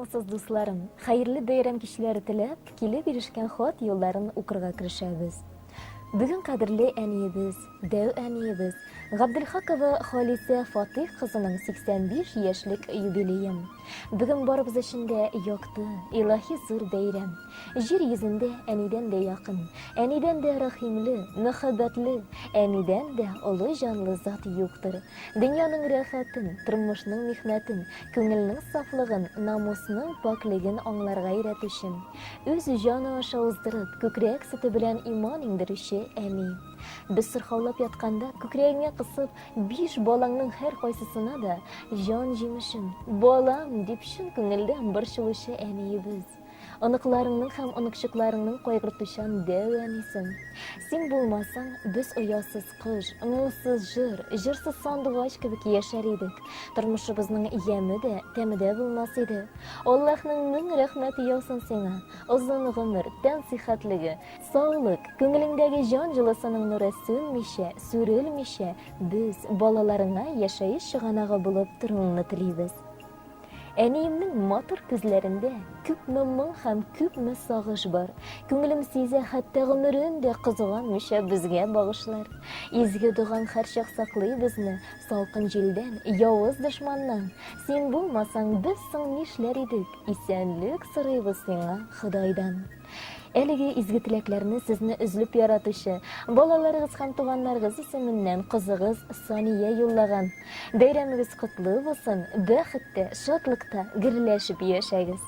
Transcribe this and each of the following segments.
Саламатсыз дусларым, хайырлы бәйрәм кичләре теләп, килеп ирешкән хат юлларын укырга керешәбез. Бүген кадерле әниебез, дәү әниебез, Габделхакова Халисә Фатих кызының 85 яшьлек юбилеем. Бүген барыбыз өчен дә якты, илаһи зур бәйрәм. Җир йөзендә әнидән дә якын, әнидән дә рәхимле, мөхәббәтле, әнидән дә олы җанлы зат юктыр. Дөньяның рәхәтен, тормышның михнәтен, күңелнең сафлыгын, намусның паклыгын аңларга өйрәтүче, үз җаны аша уздырып, күкрәк сөте белән иман иңдерүче әни. Без сырхаулап ятканда, күкрәгеңә кысып, 5 балаңның һәр кайсысына да җан җимешем, балам дип шул күңелдән борчылучы әниебез. Оныкларыңның һәм оныкчыкларыңның кайгыртучан дәү әнисең. Син булмасаң, без оясыз кыш, моңсыз җыр, җырсыз сандугач кебек яшәр идек. Тормышыбызның яме дә, тәме дә булмас иде. Аллаһның мең рәхмәте яусын сиңа. Озын гомер, тән сихәтлеге, саулык, күңелеңдәге җан җылысының нуры сүнмичә, сүрелмичә, без балаларыңа яшәеш чыганагы булып торуыңны телибез. Әниемнең матур күзләрендә күпме моң һәм күпме сагыш бар. Күңелем сизә, хәтта гомерен дә кызганмыйча безгә багышлар. Изге дугаң һәрчак саклый безне салкын җилдән, явыз дошманнан. Син булмасаң, без соң нишләр идек? Исәнлек сорыйбыз сиңа Худайдан. Әлеге изге теләкләрне сезне үзлеп яратучы, балаларыгыз һәм туганнарыгыз исеменнән кызыгыз Сания юллаган. Бәйрәмегез котлы булсын, бәхеттә, шатлыкта гөрләшеп яшәгез.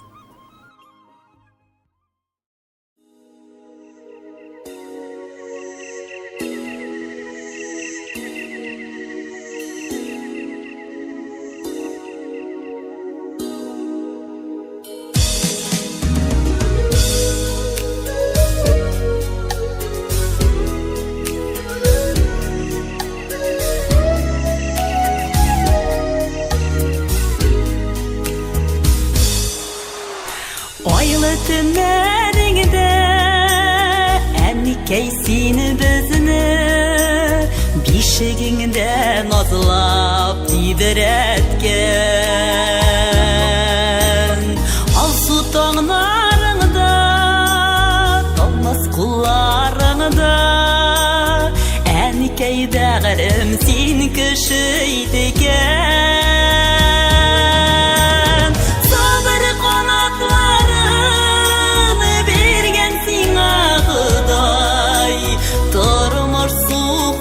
Tümərində ənikəy seni bizini bişigində nazlab dibirətgən Alsu tağlarında, dolmaz qullarında ənikəy dəğərim sen kişiydikən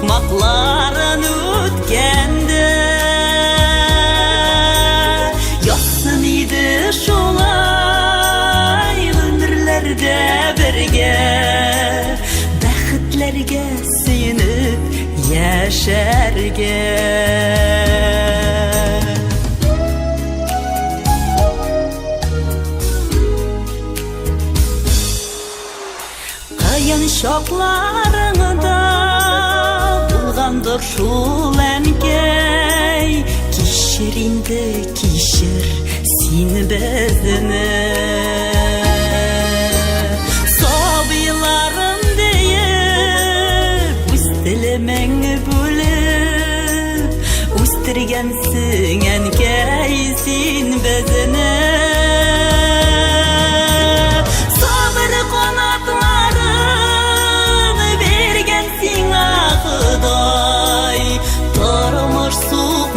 Maqların ötkəndə Yasın idi şolay ömürlərdə birgə Bəxtlərgə suyunub yaşərgə Qayan şoqlarında Bulğandır şul ənkəy Kişir indi kişir sin bezini Sabilarım deyib Üstilimin bölüb Üstürgənsin ənkəy sin bezini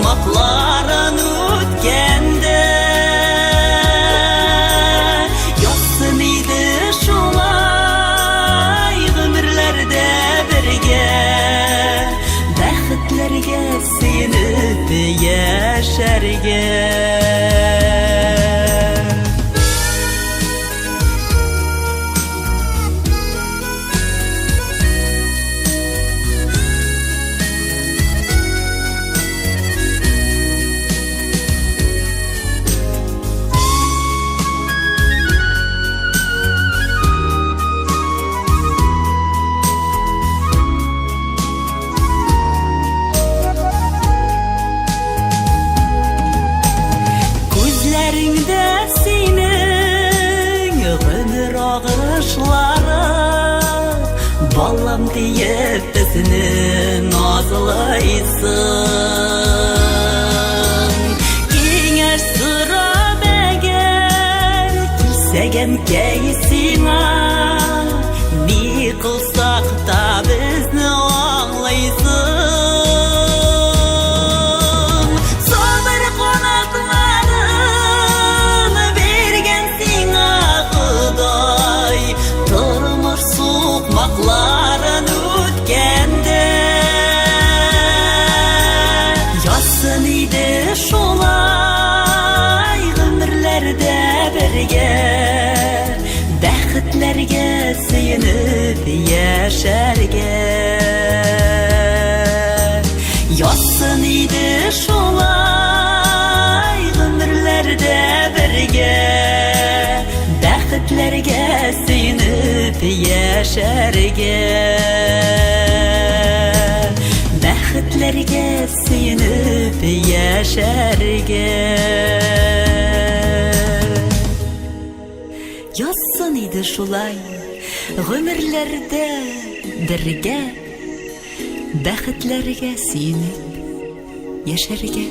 Maqların ötkəndə Yasın idi şolay ömürlərdə birgə Bəxtlərgə suyunub yaşərgə Балам deyip bizini nazlaysın Ginger sıra bəgə Сәгәнкәй сиңа ни кылсак та безне аңлайсың. Сабыр канатларын бергән сиңа Ходай, тормыш сукмакларын үткәндә. Ясын иде шулай гомерләрдә бергә, бәхетләргә сөенеп яшәргә. Ясын иде шулай гомерләрдә бергә, бәхетләргә сөенеп яшәргә. Бәхетләргә сөенеп яшәргә. Ясын иде шулай гомерләрдә бергә, бәхетләргә сөенеп яшәргә.